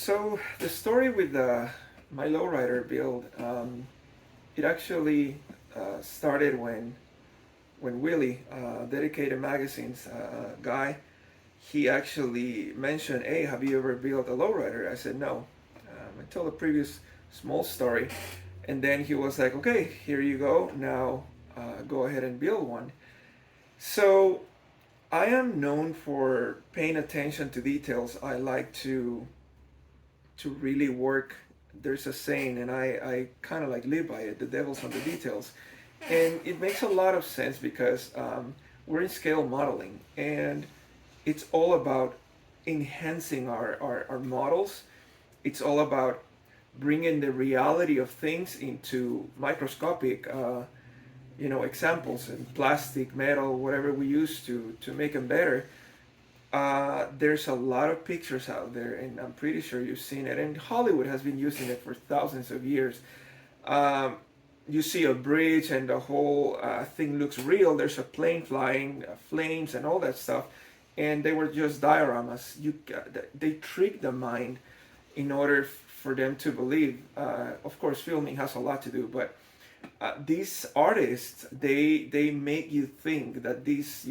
So the story with my lowrider build, it actually started when Willie, Dedicated Magazines guy, he actually mentioned, "Hey, have you ever built a lowrider?" I said no. I told a previous small story, and then he was like, "Okay, here you go. Now go ahead and build one." So I am known for paying attention to details. I like to really work. There's a saying, and I kind of like live by it: the devil's on the details. And it makes a lot of sense because we're in scale modeling, and it's all about enhancing our models. It's all about bringing the reality of things into microscopic examples in plastic, metal, whatever we use to make them better. There's a lot of pictures out there, and I'm pretty sure you've seen it. And Hollywood has been using it for thousands of years. Um, you see a bridge, and the whole thing looks real. There's a plane flying, flames, and all that stuff. And they were just dioramas. They trick the mind in order for them to believe. Of course, filming has a lot to do, but these artists they make you think that these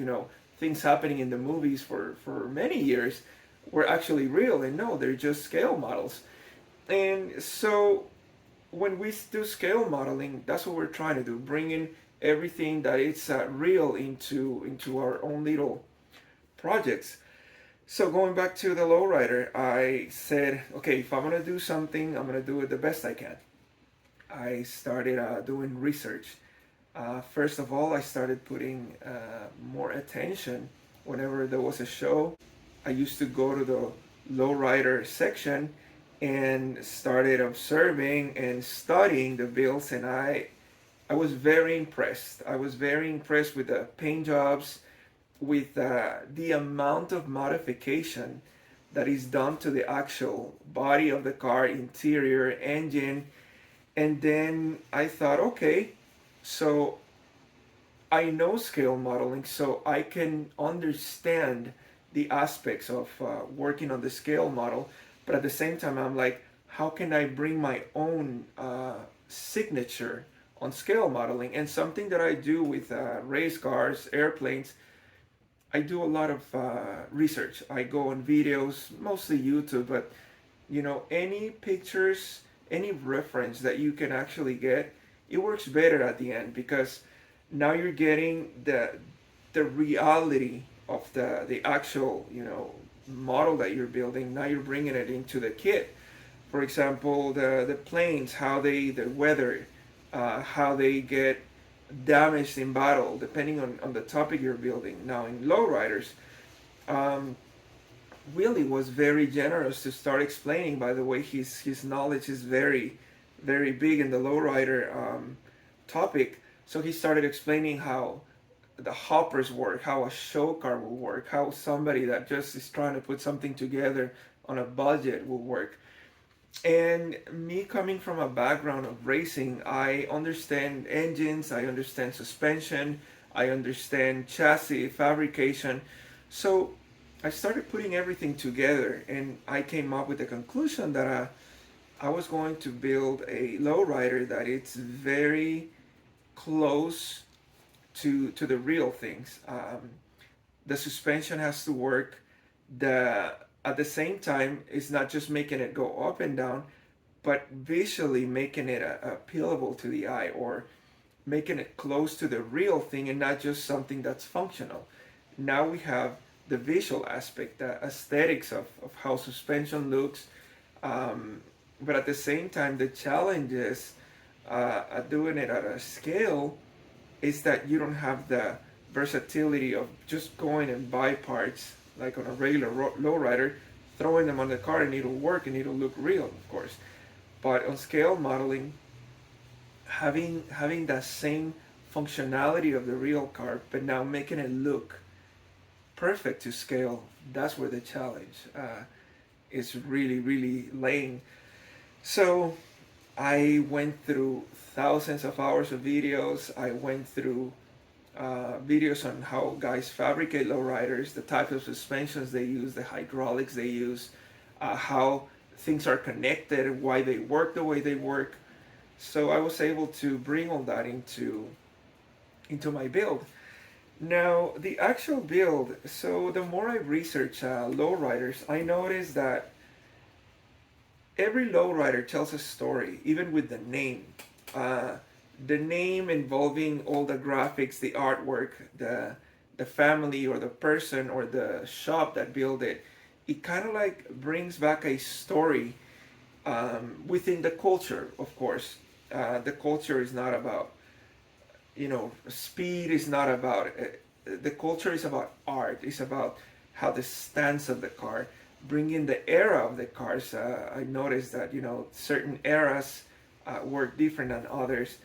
things happening in the movies for many years were actually real, and no, they're just scale models. And so when we do scale modeling, that's what we're trying to do, bringing everything that it's real into our own little projects. So going back to the lowrider, I said, okay, if I'm gonna do something, I'm gonna do it the best I can. I started doing research. First of all, I started putting more attention whenever there was a show. I used to go to the lowrider section and started observing and studying the builds, and I was very impressed. I was very impressed with the paint jobs, with the amount of modification that is done to the actual body of the car, interior, engine. And then I thought, okay, so I know scale modeling, so I can understand the aspects of working on the scale model. But at the same time, I'm like, how can I bring my own signature on scale modeling? And something that I do with race cars, airplanes, I do a lot of research. I go on videos, mostly YouTube, but any pictures, any reference that you can actually get, it works better at the end because now you're getting the reality of the actual model that you're building. Now you're bringing it into the kit. For example, the planes, how the weather, how they get damaged in battle, depending on the topic you're building. Now in lowriders, um, Willie was very generous to start explaining. By the way, his knowledge is very, very big in the lowrider topic. So he started explaining how the hoppers work, how a show car will work, how somebody that just is trying to put something together on a budget will work. And me coming from a background of racing, I understand engines, I understand suspension, I understand chassis fabrication. So I started putting everything together, and I came up with the conclusion that I was going to build a lowrider that it's very close to the real things. The suspension has to work. The At the same time, it's not just making it go up and down, but visually making it appealable to the eye, or making it close to the real thing and not just something that's functional. Now we have the visual aspect, the aesthetics of how suspension looks, but at the same time, the challenge is at doing it at a scale is that you don't have the versatility of just going and buy parts like on a regular lowrider, throwing them on the car and it'll work and it'll look real, of course. But on scale modeling, having that same functionality of the real car, but now making it look perfect to scale, that's where the challenge is really, really laying. So I went through thousands of hours of videos. I went through videos on how guys fabricate lowriders, the type of suspensions they use, the hydraulics they use, how things are connected, why they work the way they work. So I was able to bring all that into my build. Now the actual build. So the more I research lowriders, I noticed that every lowrider tells a story, even with the name. Uh, the name involving all the graphics, the artwork, the family or the person or the shop that built it. It kind of like brings back a story within the culture, of course. The culture is not about, speed is not about, the culture is about art. It's about how the stance of the car, bringing the era of the cars. I noticed that, certain eras work different than others.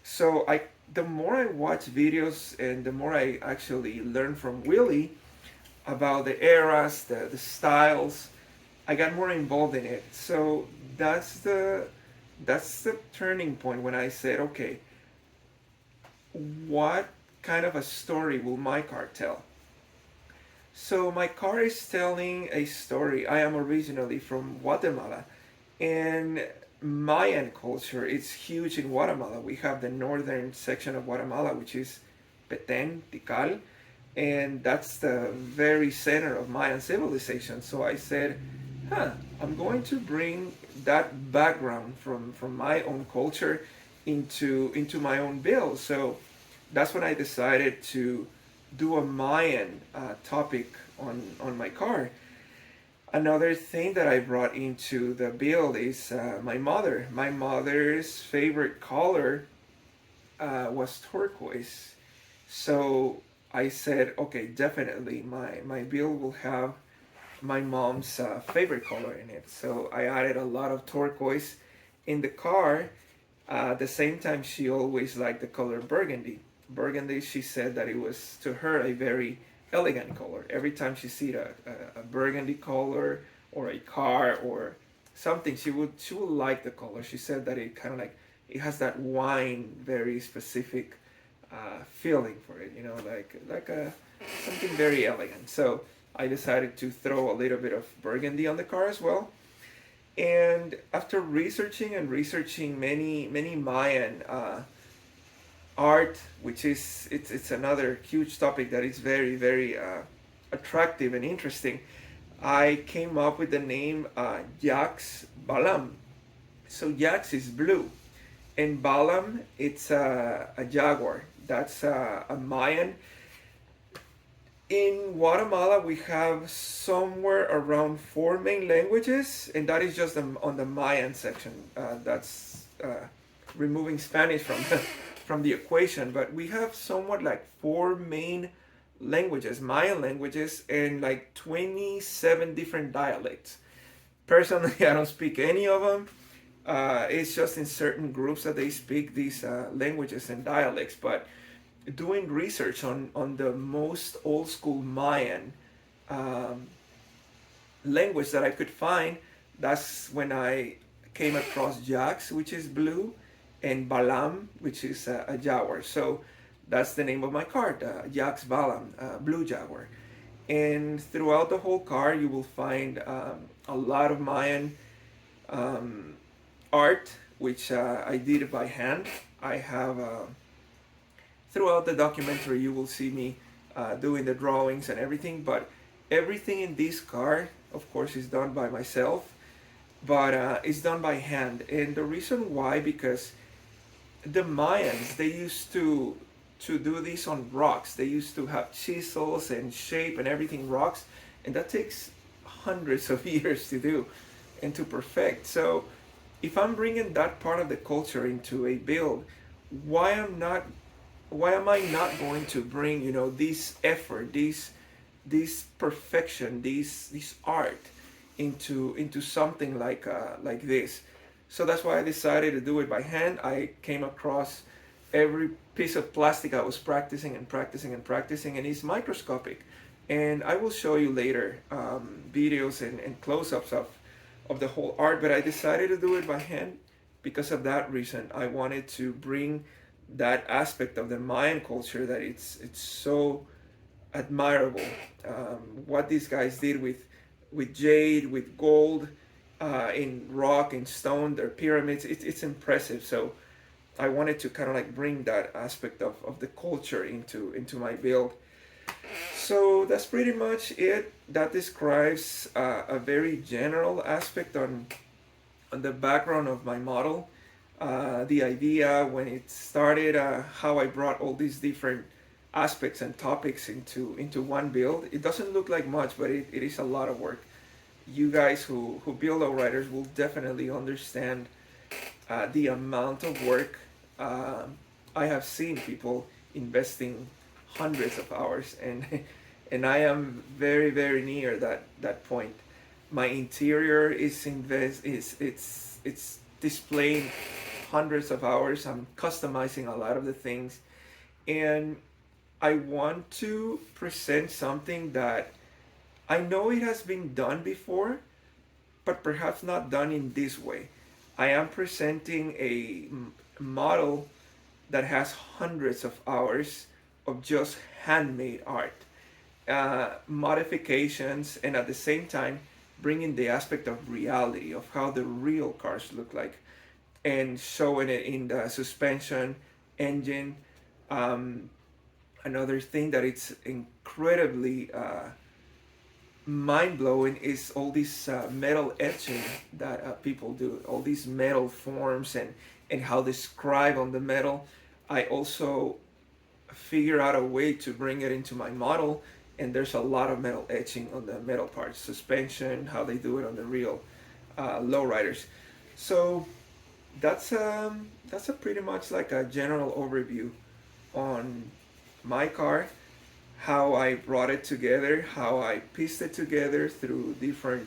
So the more I watch videos and the more I actually learn from Willie about the eras, the styles, I got more involved in it. So that's the turning point when I said, okay, what kind of a story will my car tell? So my car is telling a story. I am originally from Guatemala, and Mayan culture is huge in Guatemala. We have the northern section of Guatemala, which is Petén, Tikal, and that's the very center of Mayan civilization. So I said, I'm going to bring that background from my own culture into my own build. So that's when I decided to do a Mayan topic on my car. Another thing that I brought into the build is my mother. My mother's favorite color was turquoise. So I said, okay, definitely my build will have my mom's favorite color in it. So I added a lot of turquoise in the car. At the same time, she always liked the color burgundy. Burgundy, she said that it was to her a very elegant color. Every time she see a burgundy color or a car or something, she would like the color. She said that it kind of like it has that wine, very specific feeling for it. Like a something very elegant. So I decided to throw a little bit of burgundy on the car as well. And after researching many Mayan art, which is it's another huge topic that is very attractive and interesting, I came up with the name Yax Balam. So Yax is blue, and Balam it's a jaguar. That's a Mayan. In Guatemala, we have somewhere around 4 main languages, and that is just on the Mayan section. That's removing Spanish from the equation. But we have somewhat like 4 main languages, Mayan languages, and like 27 different dialects. Personally, I don't speak any of them. It's just in certain groups that they speak these languages and dialects. But doing research on the most old school Mayan language that I could find, that's when I came across Jax, which is blue, and Balam, which is a jaguar. So that's the name of my car, the Jax Balam, blue jaguar. And throughout the whole car, you will find a lot of Mayan art, which I did by hand. I have throughout the documentary, you will see me doing the drawings and everything, but everything in this car, of course, is done by myself, but it's done by hand. And the reason why, because the Mayans, they used to do this on rocks. They used to have chisels and shape and everything rocks, and that takes hundreds of years to do and to perfect. So if I'm bringing that part of the culture into a build, why am I not going to bring this effort, this perfection, this art into something like this? So that's why I decided to do it by hand. I came across every piece of plastic. I was practicing, and it's microscopic. And I will show you later videos and close-ups of the whole art. But I decided to do it by hand because of that reason. I wanted to bring that aspect of the Mayan culture that it's so admirable. What these guys did with jade, with gold, in rock, in stone, their pyramids. It's impressive. So I wanted to kind of like bring that aspect of the culture into my build. So that's pretty much it. That describes a very general aspect on the background of my model, the idea when it started, how I brought all these different aspects and topics into one build. It doesn't look like much, but it is a lot of work. You guys who build lowriders will definitely understand the amount of work. I have seen people investing hundreds of hours, and and I am very near that point. My interior is invest is it's displaying hundreds of hours. I'm customizing a lot of the things, and I want to present something that I know it has been done before, but perhaps not done in this way. I am presenting a model that has hundreds of hours of just handmade art, modifications, and at the same time bringing the aspect of reality of how the real cars look like, and showing it in the suspension, engine. Um, Another thing that it's incredibly mind blowing is all this metal etching that people do, all these metal forms and how they scribe on the metal. I also figure out a way to bring it into my model, and there's a lot of metal etching on the metal parts, suspension, how they do it on the real lowriders. So that's a pretty much like a general overview on my car, how I brought it together, how I pieced it together through different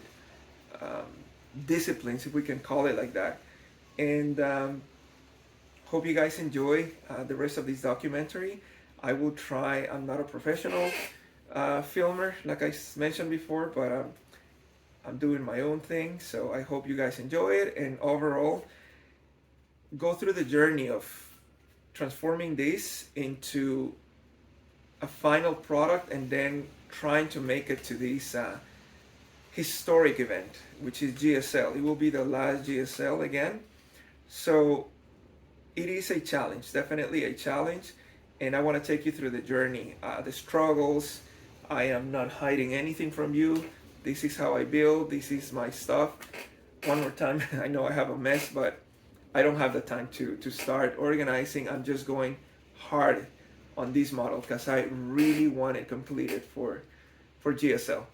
um, disciplines, if we can call it like that. And hope you guys enjoy the rest of this documentary. I will try. I'm not a professional filmer, like I mentioned before, but I'm doing my own thing. So I hope you guys enjoy it, and overall, go through the journey of transforming this into a final product, and then trying to make it to this historic event, which is GSL. It will be the last GSL again. So it is a challenge, definitely a challenge. And I want to take you through the journey, the struggles. I am not hiding anything from you. This is how I build, this is my stuff. One more time, I know I have a mess, but I don't have the time to start organizing. I'm just going hard on this model because I really want it completed for GSL.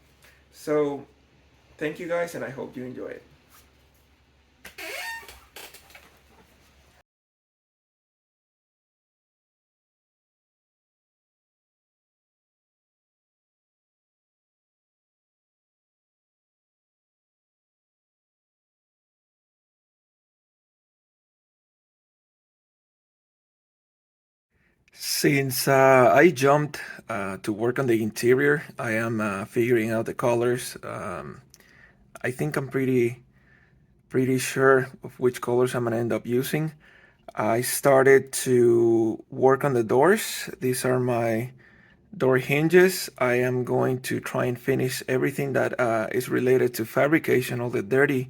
So thank you guys, and I hope you enjoy it. Since I jumped to work on the interior, I am figuring out the colors. I think I'm pretty sure of which colors I'm gonna end up using. I started to work on the doors. These are my door hinges. I am going to try and finish everything that is related to fabrication, all the dirty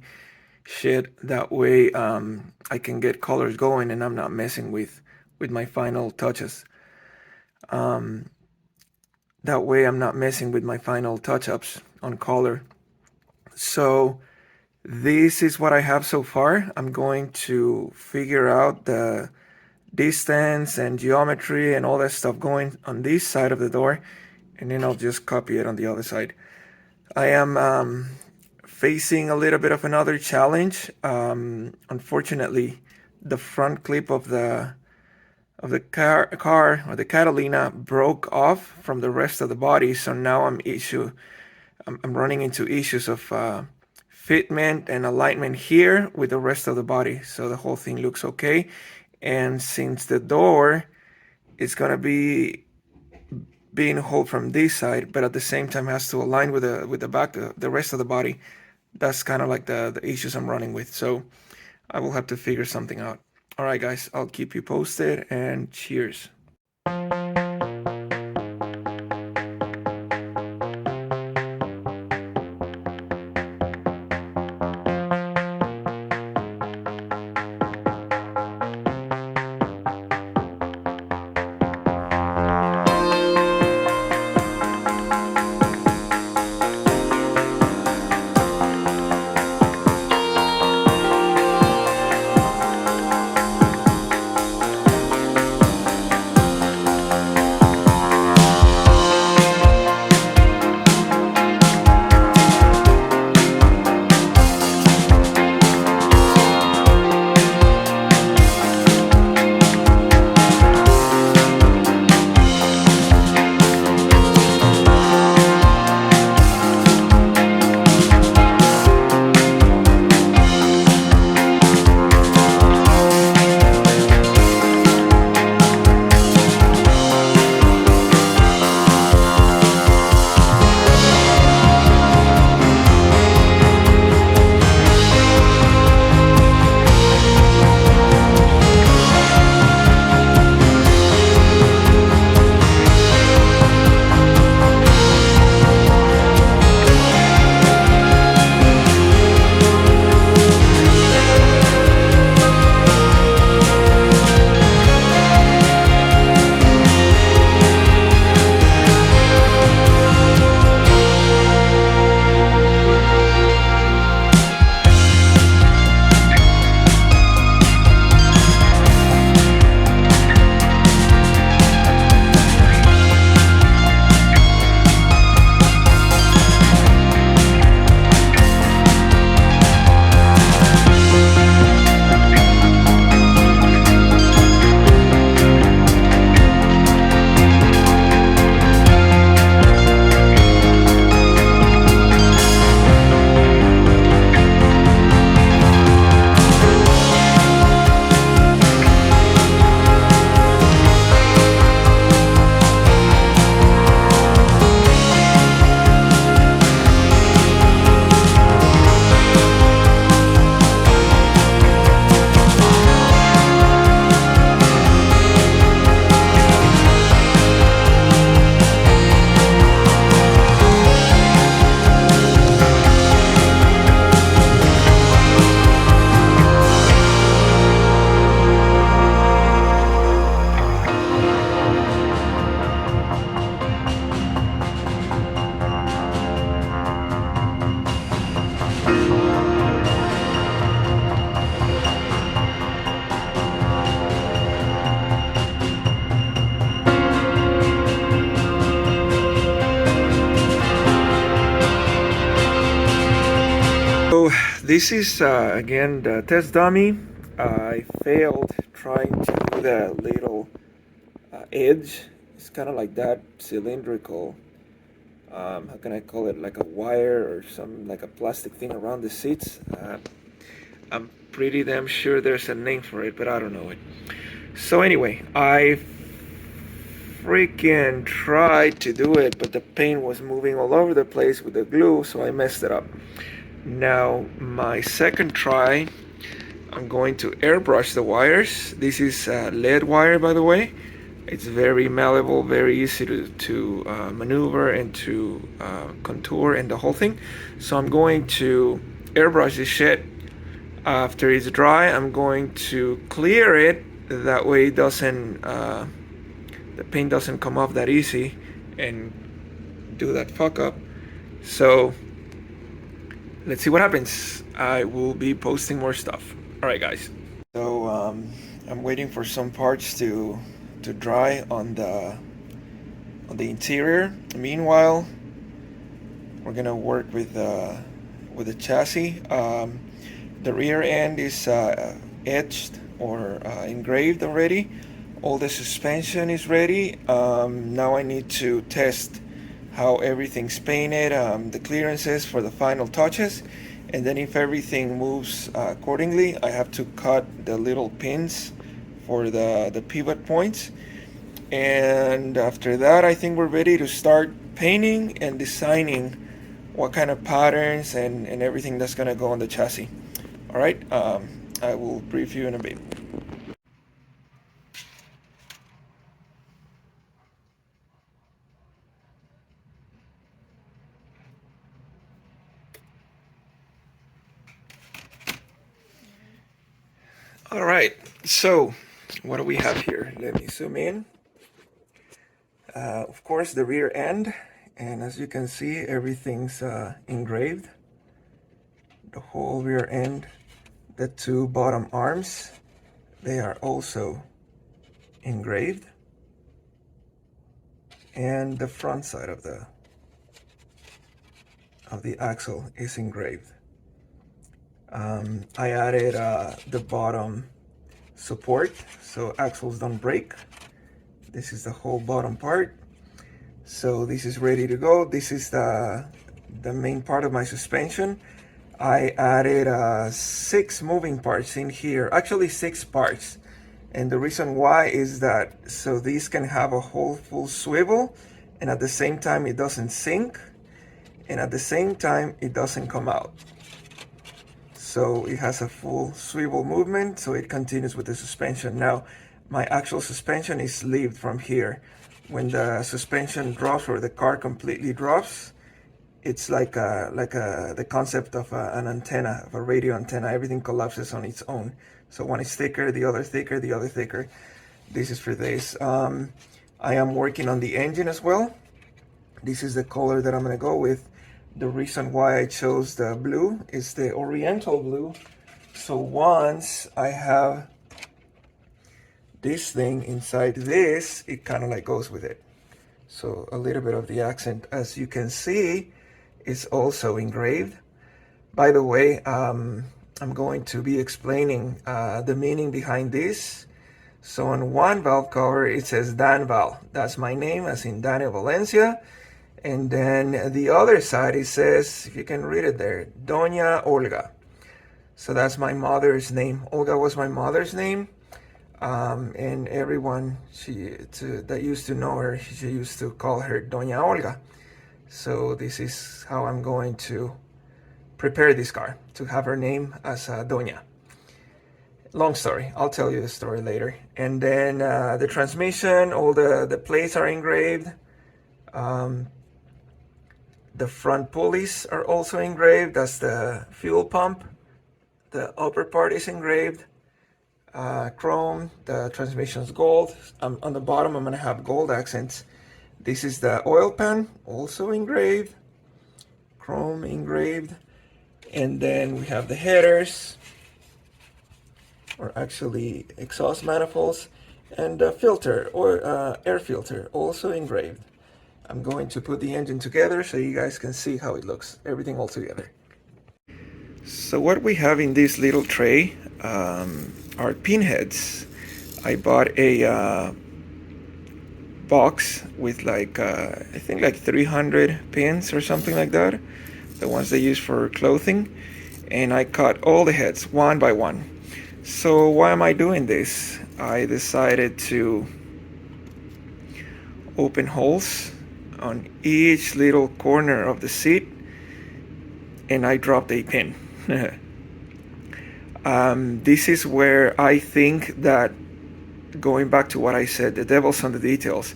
shit. That way, I can get colors going, and I'm not messing with my final touches. Um, that way, I'm not messing with my final touch-ups on color. So this is what I have so far. I'm going to figure out the distance and geometry and all that stuff going on this side of the door, and then I'll just copy it on the other side. I am facing a little bit of another challenge. Unfortunately, the front clip of the car or the Catalina broke off from the rest of the body, so now I'm running into issues of fitment and alignment here with the rest of the body. So the whole thing looks okay, and since the door is gonna be being hauled from this side, but at the same time has to align with the back, the rest of the body. That's kind of like the issues I'm running with. So I will have to figure something out. All right, guys, I'll keep you posted, and cheers. this is again the test dummy. I failed trying to do the little edge. It's kind of like that cylindrical. How can I call it? Like a wire or some like a plastic thing around the seats. I'm pretty damn sure there's a name for it, but I don't know it. So anyway, I freaking tried to do it, but the paint was moving all over the place with the glue, so I messed it up. Now, my second try, I'm going to airbrush the wires. This is lead wire, by the way. It's very malleable, very easy to maneuver and to contour and the whole thing. So I'm going to airbrush this shit. After it's dry, I'm going to clear it. That way it doesn't, the paint doesn't come off that easy and do that fuck up. So let's see what happens. I will be posting more stuff. All right, guys. So I'm waiting for some parts to dry on the interior. Meanwhile, we're gonna work with the chassis. The rear end is etched or engraved already. All the suspension is ready. Now I need to test how everything's painted, the clearances for the final touches, and then if everything moves accordingly, I have to cut the little pins for the pivot points. And after that, I think we're ready to start painting and designing what kind of patterns and everything that's gonna go on the chassis. All right, I will brief you in a bit. All right, so what do we have here? Let me zoom in. Of course, the rear end, and as you can see, everything's engraved. The whole rear end, the two bottom arms, they are also engraved, and the front side of the axle is engraved. I added the bottom support so axles don't break. This is the whole bottom part. So this is ready to go. This is the main part of my suspension. I added 6 moving parts in here, actually 6 parts. And the reason why is that so these can have a whole full swivel, and at the same time it doesn't sink, and at the same time it doesn't come out. So it has a full swivel movement, so it continues with the suspension. Now, my actual suspension is sleeved from here. When the suspension drops or the car completely drops, it's like the concept of an antenna, of a radio antenna. Everything collapses on its own. So one is thicker, the other thicker, the other thicker. This is for this. I am working on the engine as well. This is the color that I'm gonna go with. The reason why I chose the blue is the Oriental blue. So once I have this thing inside this, it kind of like goes with it. So a little bit of the accent, as you can see, is also engraved. By the way, I'm going to be explaining the meaning behind this. So on one valve cover, it says Dan Val. That's my name, as in Daniel Valencia. And then the other side, it says, if you can read it there, Doña Olga. So that's my mother's name. Olga was my mother's name. And everyone that used to know her, she used to call her Doña Olga. So this is how I'm going to prepare this car, to have her name as Doña. Long story, I'll tell you the story later. And then the transmission, all the plates are engraved. The front pulleys are also engraved. That's the fuel pump. The upper part is engraved. Chrome, the transmission's gold. On the bottom, I'm gonna have gold accents. This is the oil pan, also engraved. Chrome engraved. And then we have the headers, or actually exhaust manifolds, and the filter, or air filter, also engraved. I'm going to put the engine together so you guys can see how it looks, everything all together. So what we have in this little tray are pinheads. I bought a box with like I think like 300 pins or something like that, the ones they use for clothing, and I cut all the heads one by one. So why am I doing this? I decided to open holes on each little corner of the seat, and I dropped a pin. This is where I think that, going back to what I said, the devil's on the details.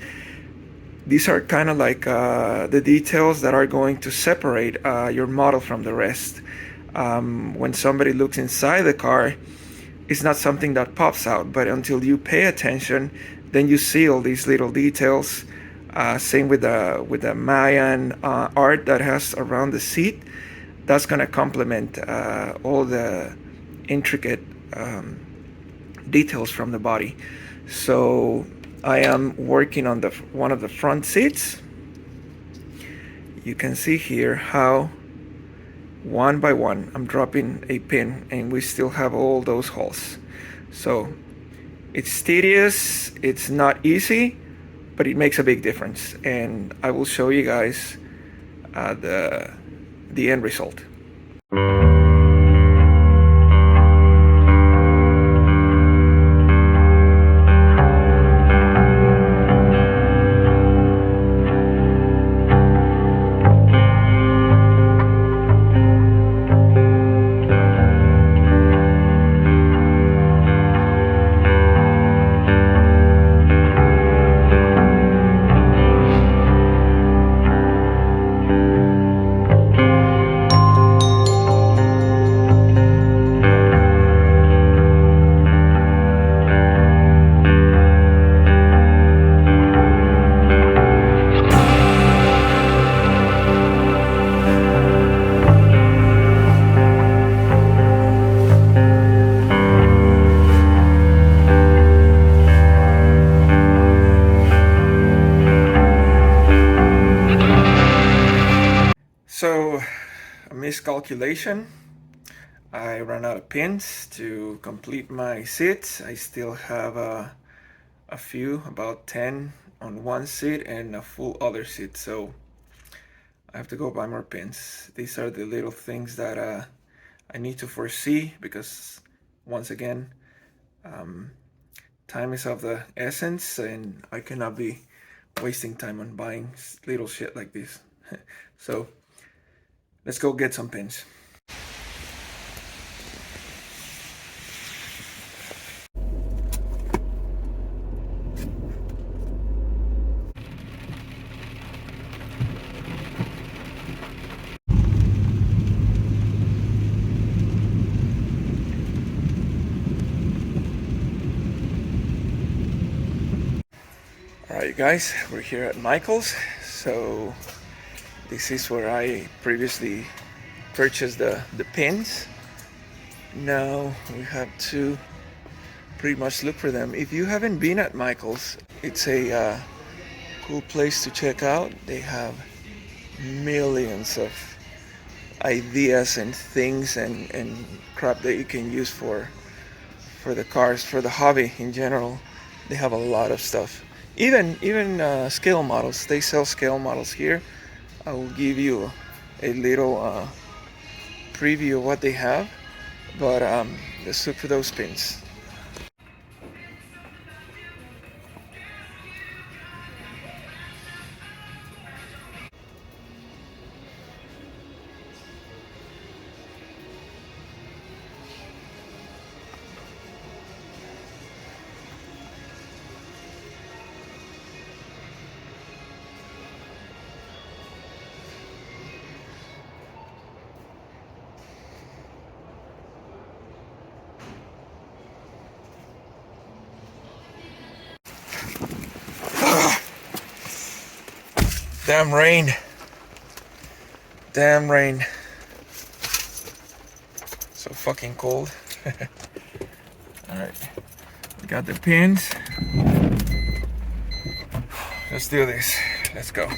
These are kind of like the details that are going to separate your model from the rest. When somebody looks inside the car, it's not something that pops out, but until you pay attention, then you see all these little details. Same with the Mayan art that has around the seat. That's going to complement all the intricate details from the body. So I am working on one of the front seats. You can see here how one by one I'm dropping a pin, and we still have all those holes. So it's tedious, it's not easy, but it makes a big difference, and I will show you guys the end result. So, a miscalculation. I ran out of pins to complete my seats. I still have a few, about 10 on one seat and a full other seat. So I have to go buy more pins. These are the little things that I need to foresee, because once again, time is of the essence, and I cannot be wasting time on buying little shit like this. So let's go get some pins. Alright guys, we're here at Michael's. So this is where I previously purchased the pins. Now we have to pretty much look for them. If you haven't been at Michael's, it's a cool place to check out. They have millions of ideas and things and crap that you can use for the cars, for the hobby in general. They have a lot of stuff. Even scale models. They sell scale models here. I will give you a little preview of what they have, but let's look for those pins. Damn rain. Damn rain. So fucking cold. Alright. We got the pins. Let's do this. Let's go.